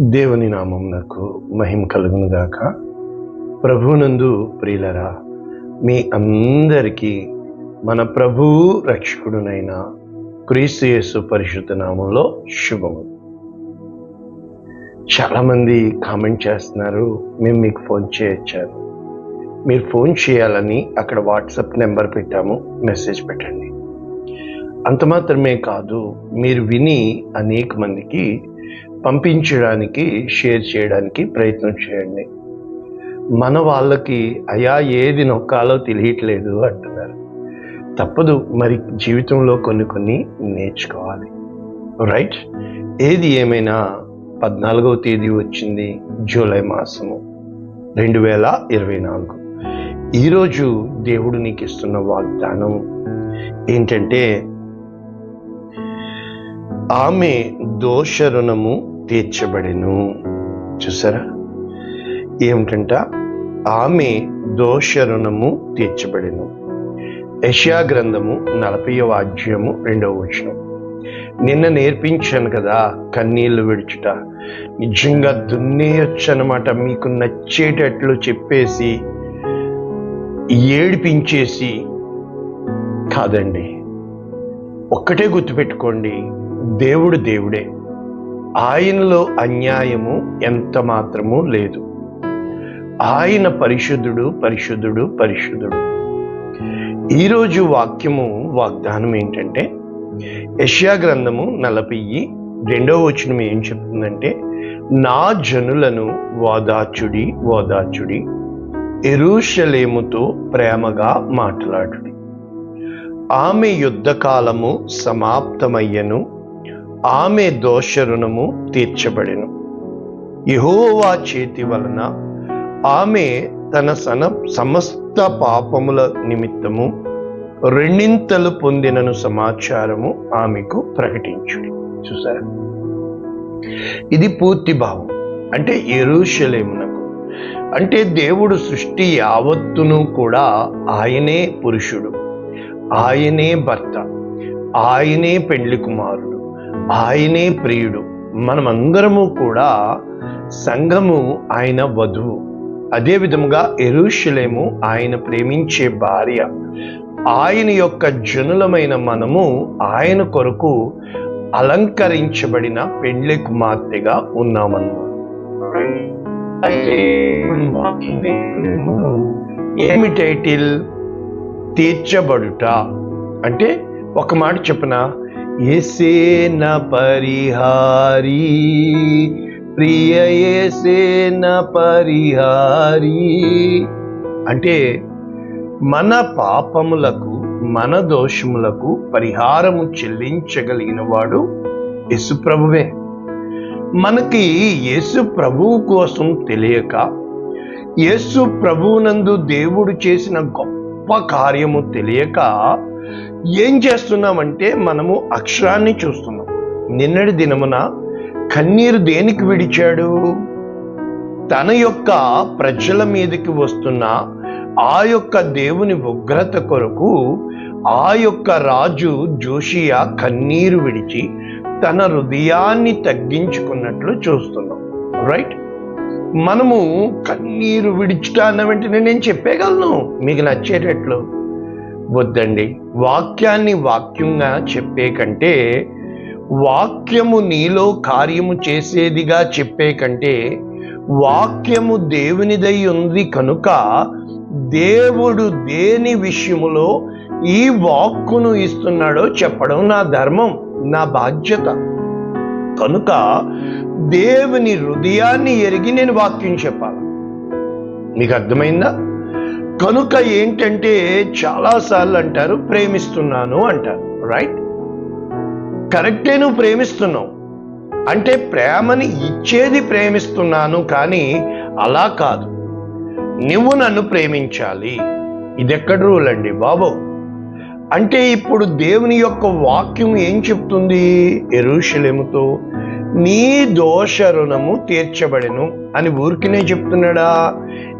దేవుని నామమునకు మహిమ కలుగును గాక. ప్రభువునందు ప్రియులరా, మీ అందరికీ మన ప్రభువు రక్షకుడునైన క్రీస్తు యేసు పరిశుద్ధ నామంలో శుభము. చాలామంది కామెంట్ చేస్తున్నారు, మేము మీకు ఫోన్ చేయొచ్చారు. మీరు ఫోన్ చేయాలని అక్కడ వాట్సాప్ నెంబర్ పెట్టాము, మెసేజ్ పెట్టండి. అంత మాత్రమే కాదు, మీరు విని అనేక మందికి పంపించడానికి, షేర్ చేయడానికి ప్రయత్నం చేయండి. మన వాళ్ళకి అయా ఏది నొక్కాలో తెలియట్లేదు అంటున్నారు. తప్పదు, మరి జీవితంలో కొన్ని నేర్చుకోవాలి, రైట్? ఏది ఏమైనా 14వ తేదీ వచ్చింది, జూలై మాసము 2024. ఈరోజు దేవుడు నీకు ఇస్తున్న వాగ్దానం ఏంటంటే, ఆమె దోష రుణము తీర్చబడెను. చూసారా, ఏమిటంట? ఆమె దోష రుణము తీర్చబడెను. యెషయా గ్రంథము 40వ అధ్యాయము 2వ వచనం. నిన్న నేర్పించాను కదా, కన్నీళ్లు విడుచుట. నిజంగా దున్నేయొచ్చు అనమాట. మీకు నచ్చేటట్లు చెప్పేసి ఏడిపించేసి కాదండి. ఒక్కటే గుర్తుపెట్టుకోండి, దేవుడు దేవుడే, ఆయనలో అన్యాయము ఎంత మాత్రము లేదు. ఆయన పరిశుద్ధుడు పరిశుద్ధుడు పరిశుద్ధుడు. ఈరోజు వాగ్దానం ఏంటంటే, యెషయా గ్రంథము 40వ వచనం ఏం చెప్తుందంటే, నా జనులను ఓదార్చుడి ఓదార్చుడి, యెరూషలేముతో ప్రేమగా మాట్లాడుడి. ఆమె యుద్ధకాలము సమాప్తమయ్యను, ఆమె దోష రుణము తీర్చబడెను. యెహోవా చేతి వలన ఆమె తన సమస్త పాపముల నిమిత్తము రెండింతలు పొందినను సమాచారము ఆమెకు ప్రకటించుడి. చూసారా, ఇది పూర్తి భావం. అంటే యెరూషలేమునకు, అంటే దేవుడు సృష్టి యావత్తును కూడా ఆయనే పురుషుడు, ఆయనే భర్త, ఆయనే పెండ్లి కుమారుడు, ఆయనే ప్రియుడు. మనమందరము కూడా సంఘము ఆయన వధువు. అదే విధముగా యెరూషలేము ఆయన ప్రేమించే భార్య. ఆయన యొక్క జనులమైన మనము ఆయన కొరకు అలంకరించబడిన పెండ్లి కుమార్తెగా ఉన్నామన్నమాట. ఏమి టైటిల్? తీర్చబడుట. అంటే ఒక మాట చెప్పనా, యేసేన పరిహారి, ప్రియ యేసేన పరిహారి. అంటే మన పాపములకు, మన దోషములకు పరిహారము చెల్లించగలిగిన వాడు యేసు ప్రభువే. మనకి యేసు ప్రభువు కోసం తెలియక, యేసు ప్రభువునందు దేవుడు చేసిన గొప్ప కార్యము తెలియక ఏం చేస్తున్నామంటే, మనము అక్షరాన్ని చూస్తున్నాం. నిన్నటి దినమున కన్నీరు దేనికి విడిచాడు? తన యొక్క ప్రజల మీదకి వస్తున్న ఆ యొక్క దేవుని ఉగ్రత కొరకు ఆ యొక్క రాజు జోషియా కన్నీరు విడిచి తన హృదయాన్ని తగ్గించుకున్నట్లు చూస్తున్నాం, రైట్? మనము కన్నీరు విడిచుట అన్న వెంటనే నేను చెప్పేయగలను మీకు నచ్చేటట్లు. వద్దండి. వాక్యాన్ని వాక్యంగా చెప్పే కంటే, వాక్యము నీలో కార్యము చేసేదిగా చెప్పే కంటే, వాక్యము దేవునిదై ఉంది కనుక దేవుడు దేని విషయములో ఈ వాక్కును ఇస్తున్నాడో చెప్పడం నా ధర్మం, నా బాధ్యత. కనుక దేవుని హృదయాన్ని ఎరిగి నేను వాక్యం చెప్పాలి. మీకు అర్థమైందా? కనుక ఏంటంటే, చాలాసార్లు అంటారు ప్రేమిస్తున్నాను అంటారు, రైట్? కరెక్టే, నువ్వు ప్రేమిస్తున్నావు. అంటే ప్రేమని ఇచ్చేది ప్రేమిస్తున్నాను, కానీ అలా కాదు. నువ్వు నన్ను ప్రేమించాలి. ఇదెక్కడ రూల్ అండి బాబు? అంటే ఇప్పుడు దేవుని యొక్క వాక్యం ఏం చెప్తుంది? యెరూషలేముతో నీ దోష రుణము తీర్చబడెను అని ఊరికినే చెప్తున్నాడా?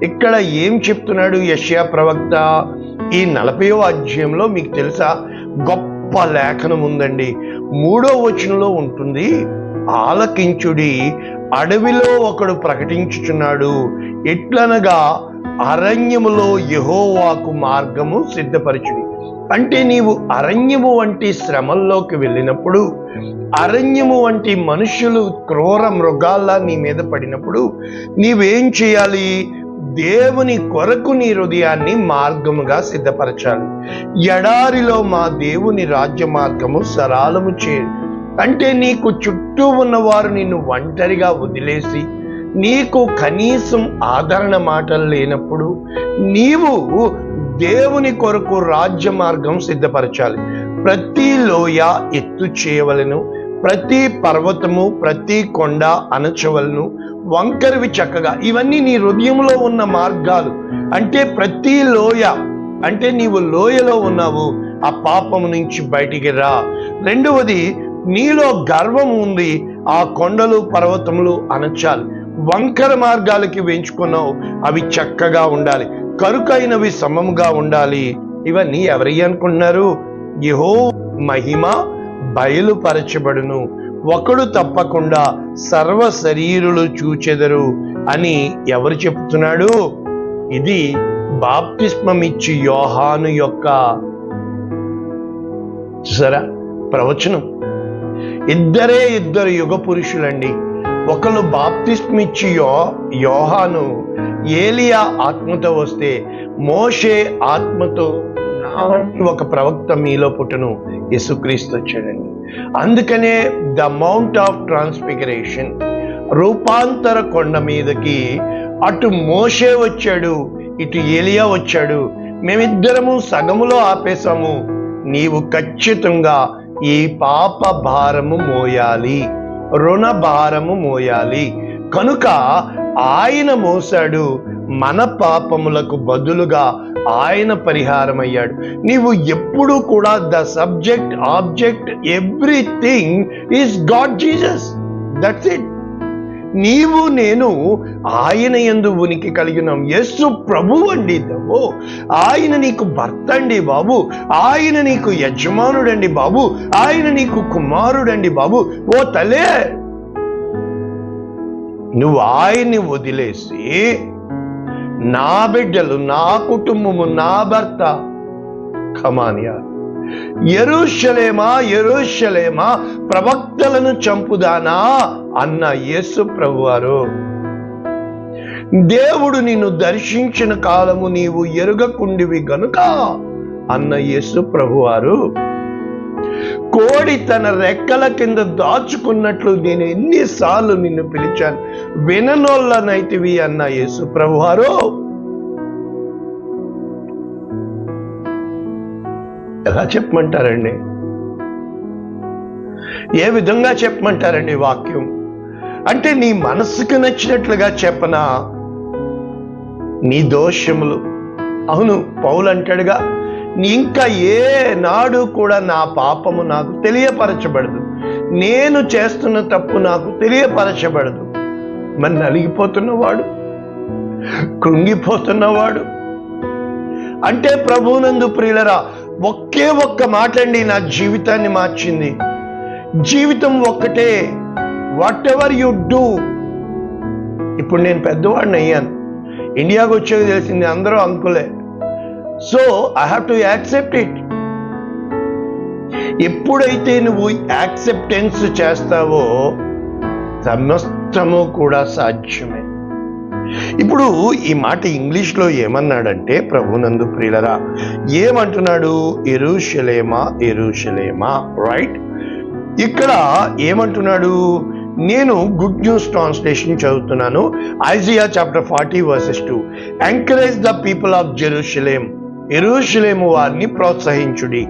ఇక్కడ ఏం చెప్తున్నాడు యెషయా ప్రవక్త? ఈ 40వ అధ్యాయంలో మీకు తెలుసా, గొప్ప లేఖనం ఉందండి. 3వ వచనంలో ఉంటుంది, ఆలకించుడి, అడవిలో ఒకడు ప్రకటించుచున్నాడు, ఎట్లనగా అరణ్యములో యెహోవాకు మార్గము సిద్ధపరచుడి. అంటే నీవు అరణ్యము వంటి శ్రమల్లోకి వెళ్ళినప్పుడు, అరణ్యము వంటి మనుషులు క్రూర మృగాల్లా నీ మీద పడినప్పుడు నీవేం చేయాలి? దేవుని కొరకు నీ హృదయాన్ని మార్గముగా సిద్ధపరచాలి. ఎడారిలో మా దేవుని రాజ్య మార్గము సరళము చేయి. అంటే నీకు చుట్టూ ఉన్నవారు నిన్ను ఒంటరిగా వదిలేసి, నీకు కనీసం ఆదరణ మాటలు లేనప్పుడు నీవు దేవుని కొరకు రాజ్య మార్గం సిద్ధపరచాలి. ప్రతి లోయ ఎత్తు చేయవలను, ప్రతి పర్వతము ప్రతి కొండ అణచవలను, వంకరవి చక్కగా. ఇవన్నీ నీ హృదయంలో ఉన్న మార్గాలు. అంటే ప్రతి లోయ, అంటే నీవు లోయలో ఉన్నావు, ఆ పాపము నుంచి బయటికి రా. రెండవది, నీలో గర్వం ఉంది, ఆ కొండలు పర్వతములు అణచాలి. వంకర మార్గాలకి వెంచుకున్నావు, అవి చక్కగా ఉండాలి, కరుకైనవి సమముగా ఉండాలి. ఇవన్నీ ఎవరి అనుకుంటున్నారు? యెహోవా మహిమ బయలుపరచబడును, ఒకడు తప్పకుండా సర్వ శరీరులు చూచెదరు అని ఎవరు చెప్తున్నాడు? ఇది బాప్తిస్మమిచ్చి యోహాను యొక్క చూసారా ప్రవచనం. ఇద్దరు యుగ పురుషులండి. ఒకరు బాప్తిస్మిచ్చి యోహాను ఏలియా ఆత్మతో వస్తే, మోషే ఆత్మతో ఒక ప్రవక్త మీలో పుట్టును యేసుక్రీస్తు వచ్చాడండి. అందుకనే ద మౌంట్ ఆఫ్ ట్రాన్స్ఫిగరేషన్, రూపాంతర కొండ మీదకి అటు మోషే వచ్చాడు, ఇటు ఏలియా వచ్చాడు. మేమిద్దరము సగములో ఆపేశాము. నీవు ఖచ్చితంగా ఈ పాప భారము మోయాలి, రుణ భారము మోయాలి. కనుక ఆయన మోసాడు, మన పాపములకు బదులుగా ఆయన పరిహారం అయ్యాడు. నీవు ఎప్పుడు కూడా the subject, object, everything is God Jesus. That's it. నీవు నేను ఆయన యందు ఉనికి కలిగినాం. యేసు ప్రభు అండి బాబు. ఆయన నీకు భర్త అండి బాబు. ఆయన నీకు యజమానుడండి బాబు. ఆయన నీకు కుమారుడండి బాబు. ఓ తలే, నువ్వు ఆయన్ని వదిలేసి నా బిడ్డలు, నా కుటుంబము, నా భర్త, కమానియా, యెరూషలేమా యెరూషలేమా ప్రవక్తలను చంపుదానా అన్న యేసు ప్రభువారు, దేవుడు నిన్ను దర్శించిన కాలము నీవు ఎరుగకుండివి గనుక అన్న యేసు ప్రభువారు, కోడి తన రెక్కల కింద దాచుకున్నట్లు నేను ఎన్నిసార్లు నిన్ను పిలిచాను, విననోళ్ళనైతివి అన్న యేసు ప్రభువారు, ఎలా చెప్పమంటారండి? ఏ విధంగా చెప్పమంటారండి వాక్యం? అంటే నీ మనసుకు నచ్చినట్లుగా చెప్పనా? నీ దోషములు, అవును పౌలు అంటాడుగా, ఇంకా ఏ నాడు కూడా నా పాపము నాకు తెలియపరచబడదు, నేను చేస్తున్న తప్పు నాకు తెలియపరచబడదు. మరి నలిగిపోతున్నవాడు, కృంగిపోతున్నవాడు అంటే ప్రభువునందు ప్రియులరా, ఒకే ఒక్క మాట అండి నా జీవితాన్ని మార్చింది. జీవితం ఒక్కటే, వాట్ ఎవర్ యు డూ. ఇప్పుడు నేను పెద్దవాడిని అయ్యాను, ఇండియాకు వచ్చేది తెలిసింది అందరూ అంకులే. So I have to accept it. ఎప్పుడైతే నువ్వు యాక్సెప్టెన్స్ చేస్తావో సమస్తము కూడా సాధ్యమే. ఇప్పుడు ఈ మాట ఇంగ్లీష్లో ఏమన్నాడంటే ప్రభునందు ప్రియులరా, ఏమంటున్నాడు? యెరూషలేమా యెరూషలేమా, రైట్? ఇక్కడ ఏమంటున్నాడు? నేను గుడ్ న్యూస్ ట్రాన్స్లేషన్ చదువుతున్నాను. Isaiah chapter 40 verses 2. Encourage the people of Jerusalem, యెరూషలేము వారిని ప్రోత్సహించుడి.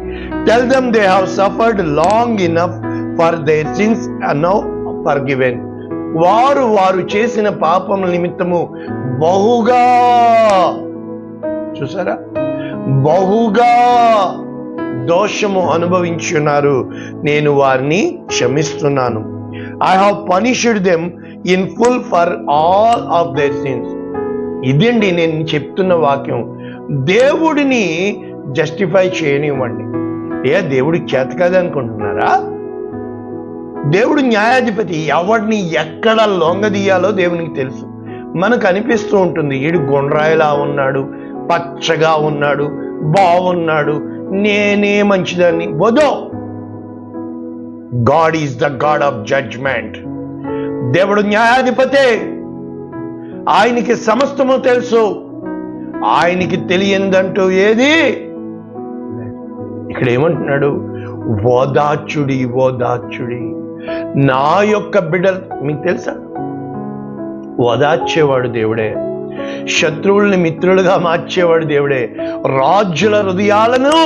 Tell them they have suffered long enough for their sins are now forgiven. వారు చేసిన పాపముల నిమిత్తము బహుగా, చూసారా, బహుగా దోషము అనుభవించున్నారు, నేను వారిని క్షమిస్తున్నాను. I have punished them in full for all of their sins. ఇదండి నేను చెప్తున్న వాక్యం. దేవుడిని జస్టిఫై చేయనివ్వండి. దేవుడికి చేత కాదనుకుంటున్నారా? దేవుడు న్యాయాధిపతి. ఎవరిని ఎక్కడ లొంగదీయాలో దేవునికి తెలుసు. మనకు అనిపిస్తూ ఉంటుంది, ఈడు గుండ్రాయిలా ఉన్నాడు, పచ్చగా ఉన్నాడు, బాగున్నాడు, నేనే మంచిదాన్ని. వదో, God is the God of judgment. దేవుడు న్యాయాధిపతే. ఆయనకి సమస్తము తెలుసు. ఆయనకి తెలియందంటూ ఏది. ఇక్కడ ఏమంటున్నాడు? ఓదార్చుడి, ఓదార్చుడి నా యొక్క బిడ్డలు. మీకు తెలుసా, ఓదార్చేవాడు దేవుడే. శత్రువుల్ని మిత్రులుగా మార్చేవాడు దేవుడే. రాజుల హృదయాలను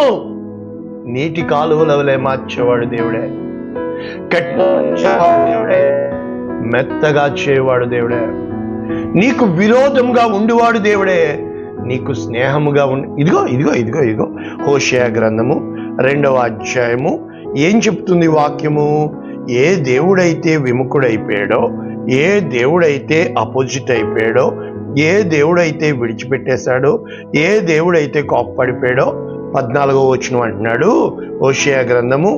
నీటి కాలువల వలె మార్చేవాడు దేవుడే. కట్టించేవాడు దేవుడే. మెత్తగా చేయవాడు దేవుడే. నీకు విరోధంగా ఉండివాడు దేవుడే. నీకు స్నేహముగా ఇదిగో ఇదిగో ఇదిగో ఇదిగో హోషేయ గ్రంథము 2వ అధ్యాయము ఏం చెప్తుంది వాక్యము? ఏ దేవుడైతే విముఖుడైపోయాడో, ఏ దేవుడైతే అపోజిట్ అయిపోయాడో, ఏ దేవుడైతే విడిచిపెట్టేశాడో, ఏ దేవుడైతే కోప్పడిపోయాడో 14వ వచనం అంటున్నాడు. హోషేయ గ్రంథము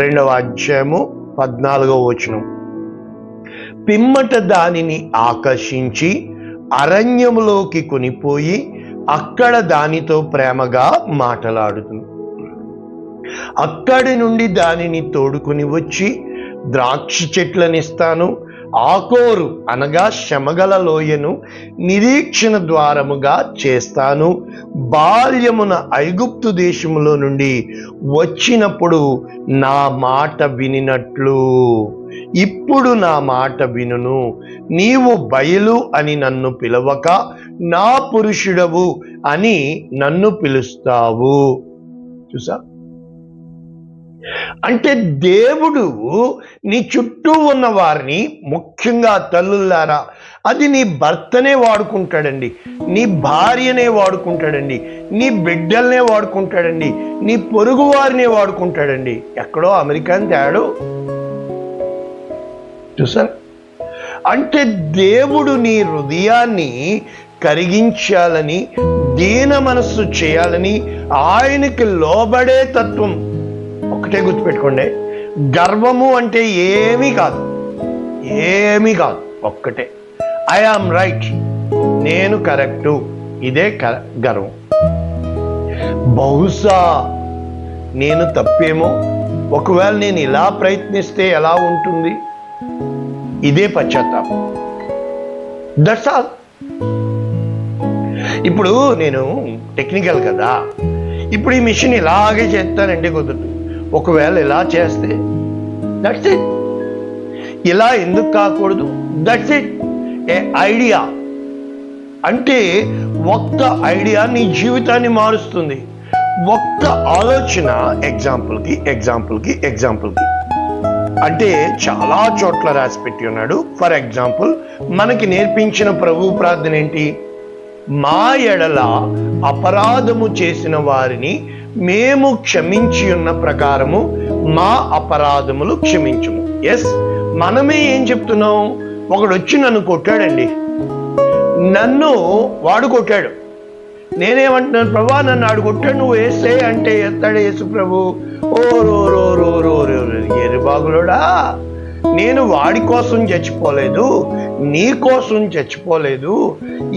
2వ అధ్యాయము 14వ వచనం. పిమ్మట దానిని ఆకర్షించి అరణ్యములోకి కొనిపోయి అక్కడ దానితో ప్రేమగా మాటలాడుతుంది. అక్కడి నుండి దానిని తోడుకుని వచ్చి ద్రాక్ష చెట్లనిస్తాను, ఆకోరు అనగా శ్రమగల లోయను నిరీక్షణ ద్వారముగా చేస్తాను. బాల్యమున ఐగుప్తు దేశములో నుండి వచ్చినప్పుడు నా మాట వినినట్లు ఇప్పుడు నా మాట వినును. నీవు బయలు అని నన్ను పిలవక నా పురుషుడవు అని నన్ను పిలుస్తావు. చూసా? అంటే దేవుడు నీ చుట్టూ ఉన్న వారిని, ముఖ్యంగా తల్లులారా, అది నీ భర్తనే వాడుకుంటాడండి, నీ భార్యనే వాడుకుంటాడండి, నీ బిడ్డల్నే వాడుకుంటాడండి, నీ పొరుగు వారినే వాడుకుంటాడండి. ఎక్కడో అమెరికాని తేడు. చూసారు? అంటే దేవుడు నీ హృదయాన్ని కరిగించాలని, దీన మనస్సు చేయాలని, ఆయనకి లోబడే తత్వం. ఒకటే గుర్తుపెట్టుకోండి, గర్వము అంటే ఏమీ కాదు, ఏమీ కాదు. ఒక్కటే, ఐ ఆమ్ రైట్, నేను కరెక్టు, ఇదే గర్వం. బహుశా నేను తప్పేమో, ఒకవేళ నేను ఇలా ప్రయత్నిస్తే ఎలా ఉంటుంది, ఇదే పశ్చాత్తాపం. That's all. ఇప్పుడు నేను టెక్నికల్ కదా, ఇప్పుడు ఈ మిషన్ ఇలాగే చేస్తానంటే కుదరదు. ఒకవేళ ఇలా చేస్తే దట్స్ ఇట్. ఇలా ఎందుకు కాకూడదు? That's it. ఏ ఐడియా అంటే ఒక్క ఐడియా నీ జీవితాన్ని మారుస్తుంది. ఒక్క ఆలోచన. ఎగ్జాంపుల్కి అంటే చాలా చోట్ల రాసి పెట్టి ఉన్నాడు. ఫర్ ఎగ్జాంపుల్, మనకి నేర్పించిన ప్రభు ప్రార్థన ఏంటి? మా ఎడల అపరాధము చేసిన వారిని మేము క్షమించి ఉన్న ప్రకారము మా అపరాధములు క్షమించుము. ఎస్, మనమే ఏం చెప్తున్నాం? ఒకడు వచ్చి నన్ను కొట్టాడండి, నన్ను వాడు కొట్టాడు. నేనేమంటున్నాను? ప్రభా, నన్ను ఆడు కొట్టాడు, నువ్వు వేసే అంటే ఎత్తాడు యేసు ప్రభు. ఓ రో రో రో రో రో ఎరుబాగులోడా, నేను వాడి కోసం చచ్చిపోలేదు, నీ కోసం చచ్చిపోలేదు.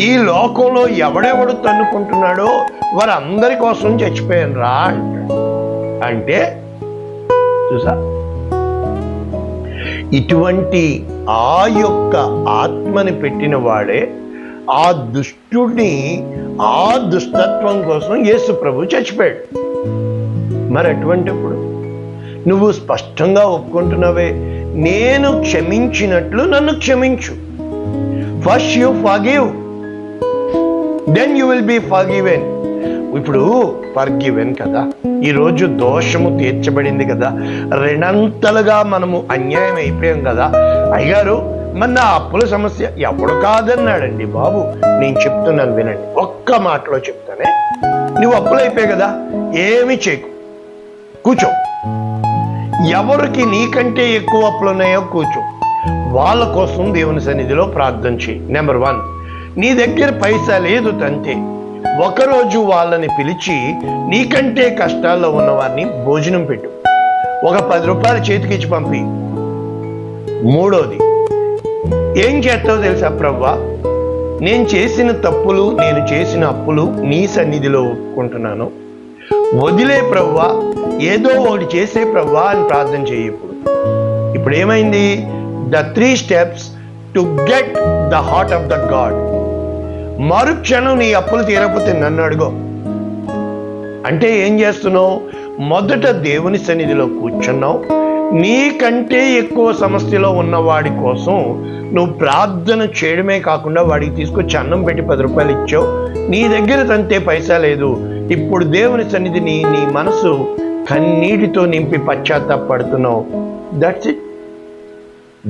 ఈ లోకంలో ఎవడెవడు తన్నుకుంటున్నాడో వారందరి కోసం చచ్చిపోయాను రా అంటే. చూసా? ఇటువంటి ఆ యొక్క ఆత్మని పెట్టిన వాడే ఆ దుష్టుడిని, ఆ దుష్టత్వం కోసం యేసు ప్రభు చచ్చిపోయాడు. మరి అటువంటిప్పుడు నువ్వు స్పష్టంగా ఒప్పుకుంటున్నావే, నేను క్షమించినట్లు నన్ను క్షమించు. First you forgive, then you will be forgiven. ఇప్పుడు ఫర్గివెన్ కదా, ఈరోజు దోషము తీర్చబడింది కదా, రెండంతలుగా మనము అన్యాయం అయిపోయాం కదా. అయ్యారు, మరి నా అప్పుల సమస్య ఎవడు కాదన్నాడండి బాబు. నేను చెప్తున్నాను వినండి, ఒక్క మాటలో చెప్తానే. నువ్వు అప్పులు అయిపోయాయి కదా, ఏమి చేయకు, కూర్చో. ఎవరికి నీకంటే ఎక్కువ అప్పులు ఉన్నాయో కూర్చో, వాళ్ళ కోసం దేవుని సన్నిధిలో ప్రార్థన చేయి. నెంబర్ 1, నీ దగ్గర పైసా లేదు తంతే, ఒకరోజు వాళ్ళని పిలిచి నీకంటే కష్టాల్లో ఉన్న వారిని భోజనం పెట్టు. ఒక 10 రూపాయలు చేతికిచ్చి పంపి, మూడోది, ఏం చేస్తావు తెలుసా ప్రభువా, నేను చేసిన తప్పులు, నేను చేసిన అప్పులు నీ సన్నిధిలో ఒప్పుకుంటున్నాను, వదిలే ప్రభువా, ఏదో ఒకటి చేసే ప్రభువా అని ప్రార్థన చేయి. ఇప్పుడు ఏమైంది? The 3 steps to get the heart of the God. మరుక్షణం నీ అప్పులు తీరకపోతే నన్ను అడుగో అంటే ఏం చేస్తున్నావు? మొదట దేవుని సన్నిధిలో కూర్చున్నావు, నీకంటే ఎక్కువ సమస్యలో ఉన్నవాడి కోసం నువ్వు ప్రార్థన చేయడమే కాకుండా వాడికి తీసుకొచ్చి అన్నం పెట్టి 10 రూపాయలు ఇచ్చావు, నీ దగ్గర తంతే పైసా లేదు. ఇప్పుడు దేవుని సన్నిధిని నీ మనసు కన్నీటితో నింపి పశ్చాత్తాపడుతున్నావు. That's it.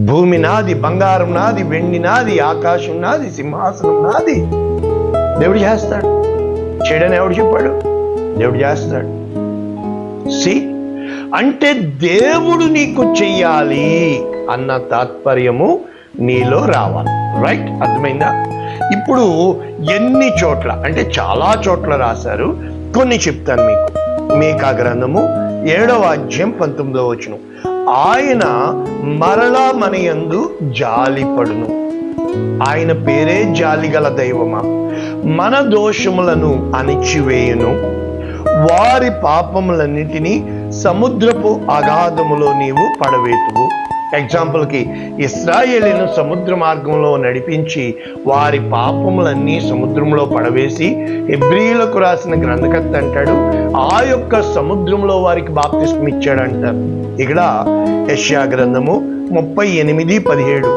భూమి నాది, బంగారం నాది, వెండి నాది, ఆకాశం నాది, సింహాసనం నాది. దేవుడు చేస్తాడు. చేయడని ఎవడు చెప్పాడు? దేవుడు చేస్తాడు. సి అంటే దేవుడు నీకు చెయ్యాలి అన్న తాత్పర్యము నీలో రావాలి. రైట్? అర్థమైందా? ఇప్పుడు ఎన్ని చోట్ల అంటే చాలా చోట్ల రాశారు, కొన్ని చెప్తాను మీకు. మీకా గ్రంథము 7వ అధ్యాయం 19వ వచనం, ఆయన మరలా మన యందు జాలిపడును. ఆయన పేరే జాలిగల దైవమా, మన దోషములను అణిచివేయును, వారి పాపములన్నిటినీ సముద్రపు అగాధములో నీవు పడవేతువు. ఎగ్జాంపుల్కి, ఇశ్రాయేలును సముద్ర మార్గంలో నడిపించి వారి పాపములన్నీ సముద్రంలో పడవేసి, హెబ్రీయులకు రాసిన గ్రంథకర్త అంటాడు ఆ యొక్క సముద్రంలో వారికి బాప్తిస్మం ఇచ్చాడంటారు. ఇక్కడ యెషయా గ్రంథము 38:17,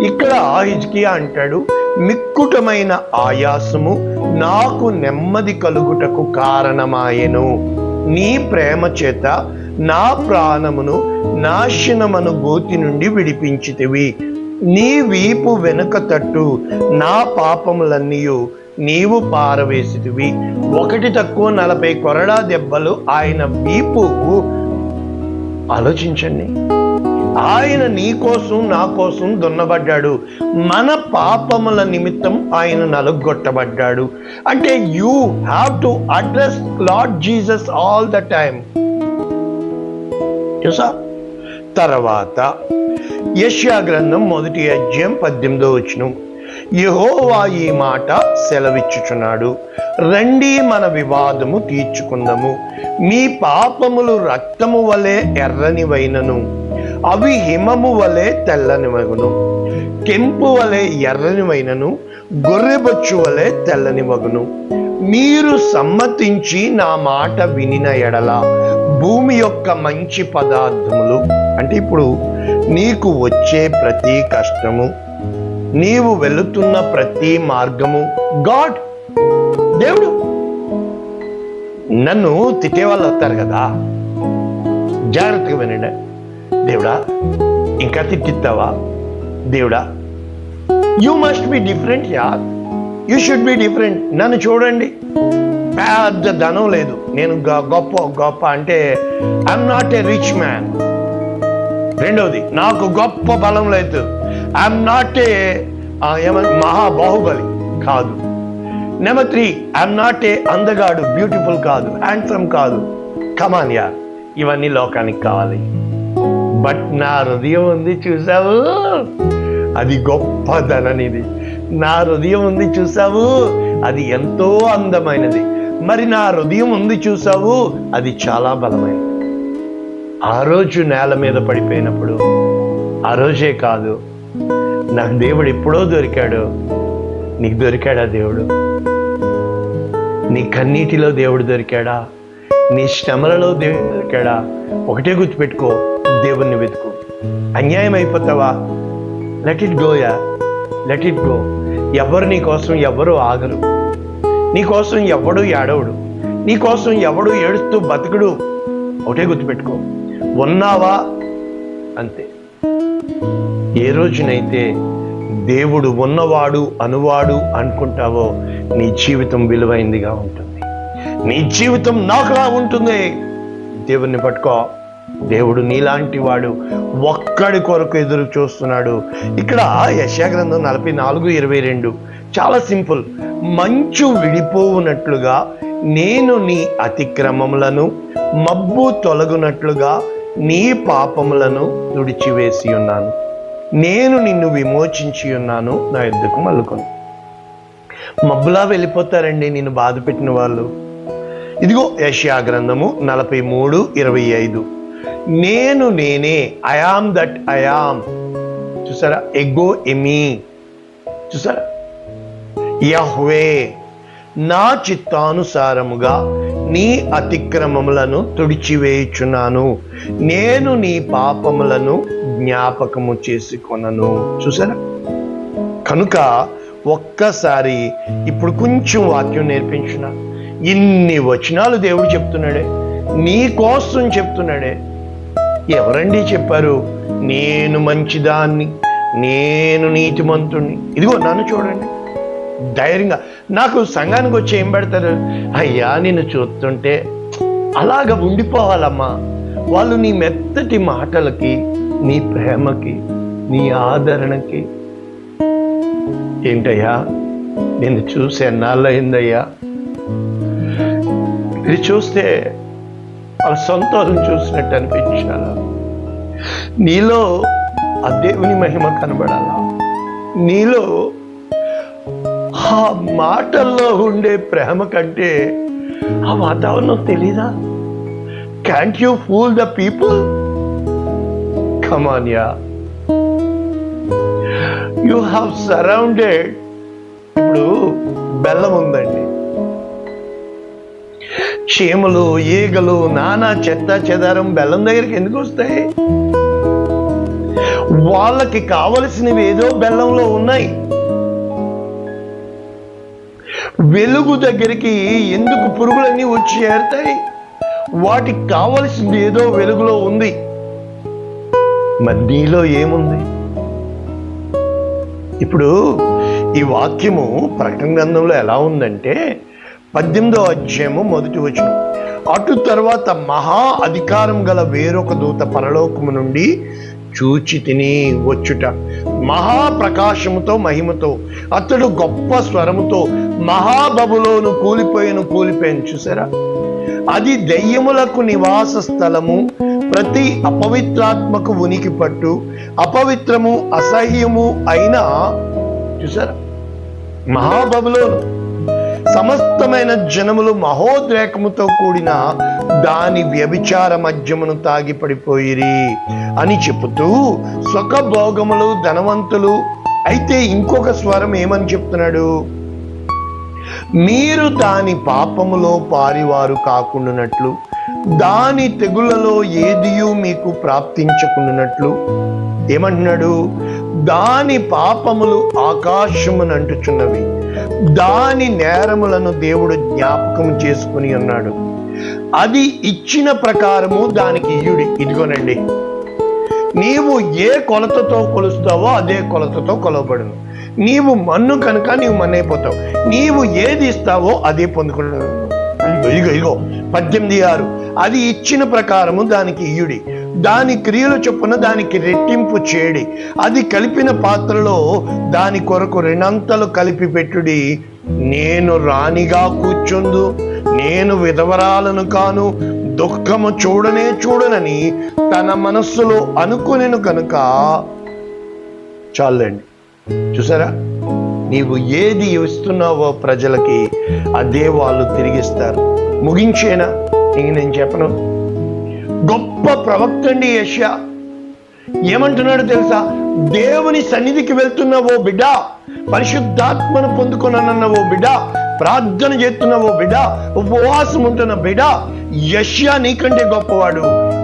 ఇక్కడ హిజ్కియా అంటాడు, మిక్కుటమైన ఆయాసము నాకు నెమ్మది కలుగుటకు కారణమాయెను, నీ ప్రేమ చేత నా ప్రాణమును నాశనమను గోతి నుండి విడిపించితివి, నీ వీపు వెనుక తట్టు నా పాపములన్నీయు నీవు పారవేసితివి. 1 తక్కువ 40 కొరడా దెబ్బలు ఆయన వీపు. ఆలోచించండి, ఆయన నీ కోసం నా కోసం దున్నబడ్డాడు, మన పాపముల నిమిత్తం ఆయన నలుగొట్టబడ్డాడు. అంటే you have to address lord Jesus all the time. చూసా? తర్వాత యెషయా గ్రంథం 1వ అధ్యాయం 18వ వచనం, యెహోవా ఈ మాట సెలవిచ్చుచున్నాడు, రండి మన వివాదము తీర్చుకుందాము, మీ పాపములు రక్తము వలె ఎర్రనివైనను అవి హిమము వలె తెల్లనివగును, కెంపు వలె ఎర్రనివైనను గొర్రెబొచ్చు వలె తెల్లనివగును. మీరు సమ్మతించి నా మాట వినిన ఎడల భూమి యొక్క మంచి పదార్థములు, అంటే ఇప్పుడు నీకు వచ్చే ప్రతి కష్టము, నీవు వెళుతున్న ప్రతి మార్గము, గాడ్ దేవుడు. నన్ను తిట్టే వాళ్ళు వస్తారు కదా, జాగ్రత్తగా వినండి. దేవుడా ఇంకా తిట్టిస్తావా? దేవుడా, యూ మస్ట్ బి డిఫరెంట్ యార్, యూ షుడ్ బి డిఫరెంట్. నన్ను చూడండి, పెద్ద ధనం లేదు, నేను గొప్ప అంటే I'm not a rich man. రెండవది, నాకు గొప్ప బలం లేదు, ఐఎమ్ నాట్ ఏ మహాబాహుబలి కాదు. నెంబర్ 3, ఐఎమ్ నాట్ ఏ అందగాడు, బ్యూటిఫుల్ కాదు, హ్యాండ్సమ్ కాదు. కమాన్ యార్, ఇవన్నీ లోకానికి కావాలి. బట్ నా హృదయం ఉంది చూసావు, అది గొప్ప ధననిది. నా హృదయం ఉంది చూసావు, అది ఎంతో అందమైనది. మరి నా హృదయం ఉంది చూసావు, అది చాలా బలమైనది. ఆ రోజు నేల మీద పడిపోయినప్పుడు, ఆ రోజే కాదు, నాకు దేవుడు ఎప్పుడో దొరికాడు. నీకు దొరికాడా దేవుడు? నీ కన్నీటిలో దేవుడు దొరికాడా? నీ శ్రమలలో దేవుడు దొరికాడా? ఒకటే గుర్తుపెట్టుకో, దేవుణ్ణి వెతుకు. అన్యాయం అయిపోతావా? Let it go yeah, let it go. ఎవరు నీ కోసం ఎవరు ఆగరు, నీ కోసం ఎవడు ఏడవడు, నీ కోసం ఎవడు ఏడుస్తూ బతుకుడు. ఒకటే గుర్తుపెట్టుకో, ఉన్నావా అంతే. ఏ రోజునైతే దేవుడు ఉన్నవాడు అనువాడు అనుకుంటావో నీ జీవితం విలువైందిగా ఉంటుంది, నీ జీవితం నాకులా ఉంటుంది. దేవుణ్ణి పట్టుకో. దేవుడు నీలాంటి వాడు ఒక్కడి కొరకు ఎదురు చూస్తున్నాడు. ఇక్కడ యెషయా గ్రంథం 44:22 చాలా సింపుల్. మంచు విడిపోవునట్లుగా నేను నీ అతిక్రమములను, మబ్బు తొలగునట్లుగా నీ పాపములను తుడిచివేసి ఉన్నాను. నేను నిన్ను విమోచించి ఉన్నాను, నా యుద్ధకు మల్లుకొని. మబ్బులా వెళ్ళిపోతారండి నిన్ను బాధ పెట్టిన వాళ్ళు. ఇదిగో యెషయా గ్రంథము 43:25. నేనే, I am that I am. చూసారా? ఎగో ఎమీ. చూసారా? యహ్వే, నా చిత్తానుసారముగా నీ అతిక్రమములను తుడిచివేయుచున్నాను, నేను నీ పాపములను జ్ఞాపకము చేసుకొనను. చూసారా? కనుక ఒక్కసారి ఇప్పుడు కొంచెం వాక్యం నేర్పించున్నా. ఇన్ని వచనాలు దేవుడు చెప్తున్నాడే, నీ కోసం చెప్తున్నాడే. ఎవరండి చెప్పారు? నేను మంచిదాన్ని, నేను నీతిమంతుణ్ణి. ఇదిగో నన్ను చూడండి ధైర్యంగా. నాకు సంఘానికి వచ్చి ఏం పెడతారు? అయ్యా నిన్ను చూస్తుంటే అలాగ ఉండిపోవాలమ్మా. వాళ్ళు నీ మెత్తటి మాటలకి, నీ ప్రేమకి, నీ ఆదరణకి. ఏంటయ్యా నిన్ను చూసి ఎన్నాళ్ళయిందయ్యా, ఇది చూస్తే వాళ్ళ సొంతం చూసినట్టు అనిపించాలా? నీలో ఆ దేవుని మహిమ కనబడాలా? నీలో ఆ మాటల్లో ఉండే ప్రేమ కంటే ఆ వాతావరణం తెలీదా? Can't you fool the people? Come on yeah, you have surrounded. ఇప్పుడు బెల్లం ఉందండి, చీమలు, ఈగలు, నానా చెత్త చెదారం బెల్లం దగ్గరికి ఎందుకు వస్తాయి? వాళ్ళకి కావలసినవి ఏదో బెల్లంలో ఉన్నాయి. వెలుగు దగ్గరికి ఎందుకు పురుగులన్నీ వచ్చి చేరుతాయి? వాటికి కావలసింది ఏదో వెలుగులో ఉంది. మరి నీలో ఏముంది? ఇప్పుడు ఈ వాక్యము ప్రకటన గ్రంథంలో ఎలా ఉందంటే 18వ అధ్యాయము 1వ వచనం. అటు తర్వాత మహా అధికారం గల వేరొక దూత పరలోకము నుండి చూచి తిని వచ్చుట, మహాప్రకాశముతో మహిమతో. అతడు గొప్ప స్వరముతో మహాబబులోను కూలిపోయాను. చూసారా? అది దెయ్యములకు నివాస స్థలము, ప్రతి అపవిత్రాత్మకు ఉనికి పట్టు, అపవిత్రము అసహ్యము అయిన. చూసారా? మహాబబులోను సమస్తమైన జనములు మహోద్రేకముతో కూడిన దాని వ్యభిచార మద్యమును తాగి పడిపోయిరి అని చెబుతూ సుఖభోగములు ధనవంతులు. అయితే ఇంకొక స్వరం ఏమని చెప్తున్నాడు? మీరు దాని పాపములో పారివారు కాకుండానట్లు, దాని తెగులలో ఏదియూ మీకు ప్రాప్తించకుండానట్లు. ఏమంటున్నాడు? దాని పాపములు ఆకాశమునంటుచున్నవి, దాని నేరములను దేవుడు జ్ఞాపకం చేసుకుని ఉన్నాడు. అది ఇచ్చిన ప్రకారము దానికి ఇయ్యుడి. ఇదిగోనండి, నీవు ఏ కొలతతో కొలుస్తావో అదే కొలతతో కొలవబడును. నీవు మన్ను కనుక నీవు మన్నైపోతావు. నీవు ఏది ఇస్తావో అదే పొందుకుంటావు. ఇగో 18:6. అది ఇచ్చిన ప్రకారము దానికి ఇయ్యుడి, దాని క్రియలు చొప్పున దానికి రెట్టింపు చేయడి. అది కలిపిన పాత్రలో దాని కొరకు రెండంతలు కలిపి పెట్టుడి. నేను రాణిగా కూర్చుందు, నేను విధవరాలను కాను, దుఃఖము చూడనని తన మనస్సులో అనుకునేను కనుక. చాలండి. చూసారా? నీవు ఏది ఇస్తున్నావో ప్రజలకి అదే వాళ్ళు తిరిగిస్తారు. ముగించేనా? ఇంక నేను చెప్పను. గొప్ప ప్రవక్త అండి యెషయా. ఏమంటున్నాడు తెలుసా? దేవుని సన్నిధికి వెళ్తున్నావో బిడ్డ, పరిశుద్ధాత్మను పొందుకున్నానన్నవో బిడ్డ, ప్రార్థన చేస్తున్నావో బిడ్డ, ఉపవాసం ఉంటున్న బిడ్డ, యెషయా నీకంటే గొప్పవాడు.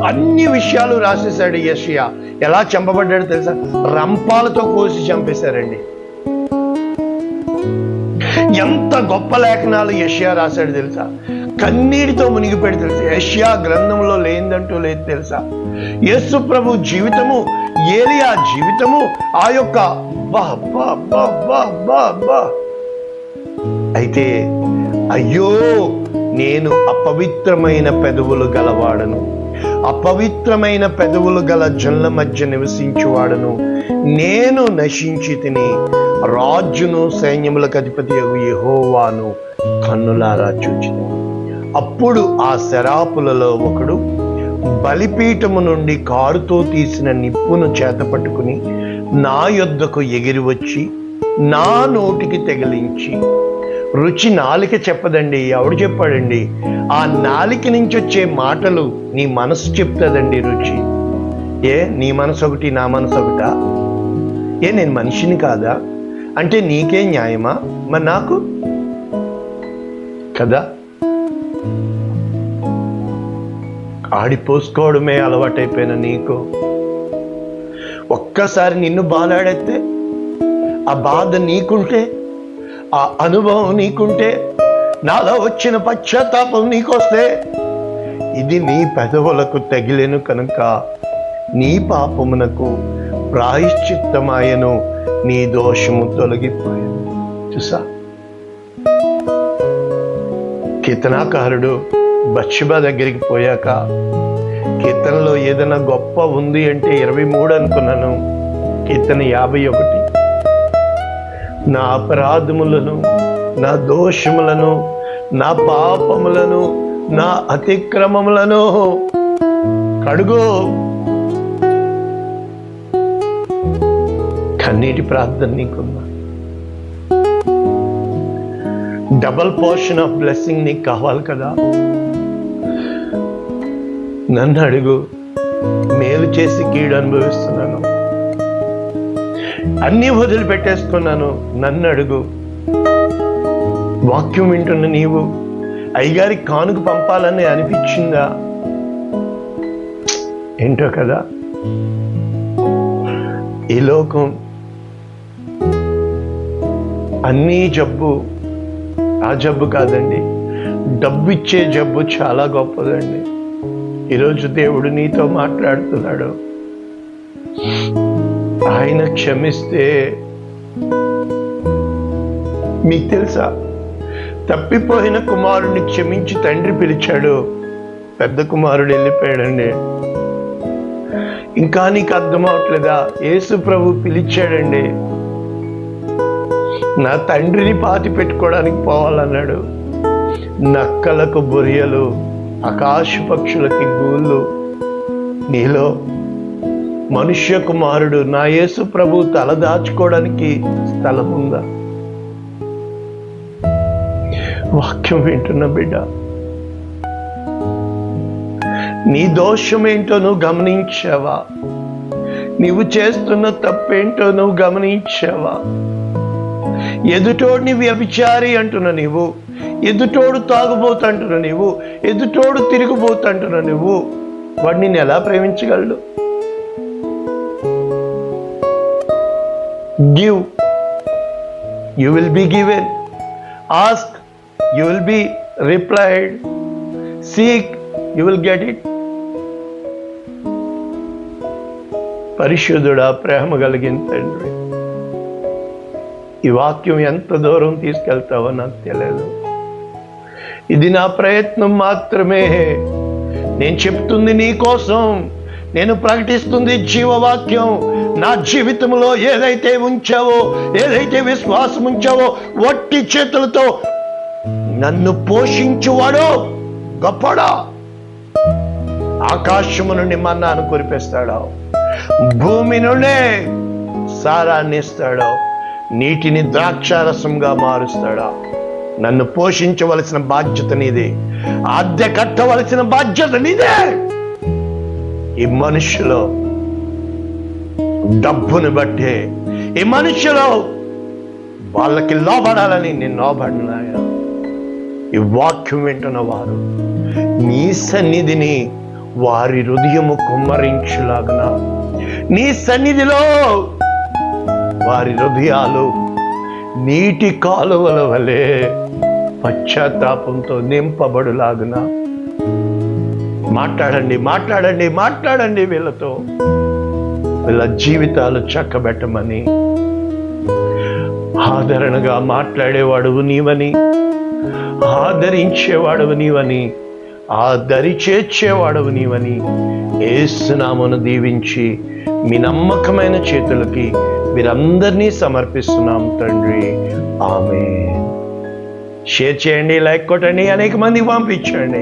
అన్ని విషయాలు రాసేశాడు యెషయా. ఎలా చంపబడ్డాడు తెలుసా? రంపాలతో కోసి చంపేశారండి. ఎంత గొప్ప లేఖనాలు యెషయా రాశాడు తెలుసా? కన్నీటితో మునిగిపెడి తెలుసా? యెషయా గ్రంథంలో లేదంటూ లేదు తెలుసా? యేసు ప్రభు జీవితము, ఏలియా జీవితము, ఆ యొక్క అయితే అయ్యో నేను అపవిత్రమైన పెదవులు గలవాడను, అపవిత్రమైన పెదవులు గల జనుల మధ్య నివసించువాడను, నేను నశించి తిని రాజును సైన్యములకు అధిపతి యెహోవాను కన్నులారా చూచితిని. అప్పుడు ఆ శరాపులలో ఒకడు బలిపీఠము నుండి కారుతో తీసిన నిప్పును చేత పట్టుకుని నా యొద్దకు ఎగిరి వచ్చి నా నోటికి తగిలించి. రుచి నాలిక చెప్పదండి, ఎవడు చెప్పాడండి? ఆ నాలిక నుంచి వచ్చే మాటలు నీ మనసు చెప్తుందండి రుచి. నీ మనసు ఒకటి, నా మనసు ఒకటా? నేను మనిషిని కాదా? అంటే నీకే న్యాయమా? మరి నాకు కదా? ఆడిపోసుకోవడమే అలవాటైపోయిన నీకు ఒక్కసారి నిన్ను బాలాడైతే ఆ బాధ నీకుంటే, ఆ అనుభవం నీకుంటే, నాలో వచ్చిన పశ్చాత్తాపం నీకొస్తే, ఇది నీ పెదవులకు తగిలేను కనుక నీ పాపమునకు ప్రాయశ్చిత్తమాయను, నీ దోషము తొలగిపోయాను. చూసా, కీర్తనాకారుడు బత్షెబా దగ్గరికి పోయాక కీర్తనలో ఏదైనా గొప్ప ఉంది అంటే 23 అనుకున్నాను. కీర్తన 51. నా అపరాధములను, నా దోషములను, నా పాపములను, నా అతిక్రమములను కడుగు. కన్నీటి ప్రార్థన నీకున్నా. డబల్ పోర్షన్ ఆఫ్ బ్లెస్సింగ్ నీకు కావాలి కదా? నన్ను అడుగు. మేలు చేసి కీడు అనుభవిస్తున్నాను, అన్నీ వదిలిపెట్టేసుకున్నాను. నన్ను అడుగు. వాక్యం వింటున్న నీవు అయ్యగారికి కానుక పంపాలని అనిపించిందా? ఏంటో కదా, ఈ లోకం అన్నీ జబ్బు, ఆ జబ్బు కాదండి. డబ్బు ఇచ్చే జబ్బు చాలా గొప్పదండి. ఈరోజు దేవుడు నీతో మాట్లాడుతున్నాడు. ఆయన క్షమిస్తే, మీకు తెలుసా, తప్పిపోయిన కుమారుడిని క్షమించి తండ్రి పిలిచాడు. పెద్ద కుమారుడు వెళ్ళిపోయాడండి. ఇంకా నీకు అర్థం అవట్లేదా? యేసు ప్రభు పిలిచాడండి. నా తండ్రిని పాతి పెట్టుకోవడానికి పోవాలన్నాడు. నక్కలకు బొరియలు, ఆకాశ పక్షులకి గూళ్ళు. నీలో మనుష్య కుమారుడు నా యేసు ప్రభు తలదాచుకోవడానికి స్థలం ఉందా? వాక్యం వింటున్న బిడ్డ, నీ దోషమేంటో నువ్వు గమనించావా? నీవు చేస్తున్న తప్పేంటో నువ్వు గమనించావా? ఎదుటోడిని వ్యభిచారి అంటున్న నీవు, ఎదుటోడు తాగుబోతంటున్న నీవు, ఎదుటోడు తిరిగిపోతంటున్న నువ్వు, వాడు నిన్ను ఎలా ప్రేమించగలడు? Give, you will be given. Ask, you will be replied. Seek, you will get it. పరిశుద్ధుడా, ప్రేమ కలిగిన తండ్రి, ఈ వాక్యం ఎంత దూరం తీసుకెళ్తావో నాకు తెలియదు. ఇది నా ప్రయత్నం మాత్రమే. నేను చెప్తుంది నీ కోసం, నేను ప్రకటిస్తుంది జీవవాక్యం. నా జీవితంలో ఏదైతే ఉంచావో, ఏదైతే విశ్వాసం ఉంచావో, వట్టి చేతులతో నన్ను పోషించువాడో గొప్పడా. ఆకాశము నుండి మన్నాను కురిపిస్తాడో, భూమి నుండే సారాన్ని ఇస్తాడో, నీటిని ద్రాక్షారసంగా మారుస్తాడా. నన్ను పోషించవలసిన బాధ్యత నీదే, అద్దె కట్టవలసిన బాధ్యత నీదే. ఈ మనుషులో డబ్బుని బట్టే, ఈ మనుషులో వాళ్ళకి లోబడాలని నేను లోబడినాయా. ఈ వాక్యం వింటున్న వారు నీ సన్నిధిని వారి హృదయము కుమ్మరించులాగున, నీ సన్నిధిలో వారి హృదయాలు నీటి కాలువల వలె పశ్చాత్తాపంతో నింపబడులాగున మాట్లాడండి, మాట్లాడండి, మాట్లాడండి. వీళ్ళతో వీళ్ళ జీవితాలు చక్కబెట్టమని. ఆదరణగా మాట్లాడేవాడువు నీవని, ఆదరించేవాడువు నీవని, ఆదరి చేర్చేవాడువు నీవని యేసు నామమున దీవించి మీ నమ్మకమైన చేతులకి మీరందరినీ సమర్పిస్తున్నాం తండ్రి. ఆమేన్. షేర్ చేయండి, లైక్ కొట్టండి, అనేక మందికి పంపించండి.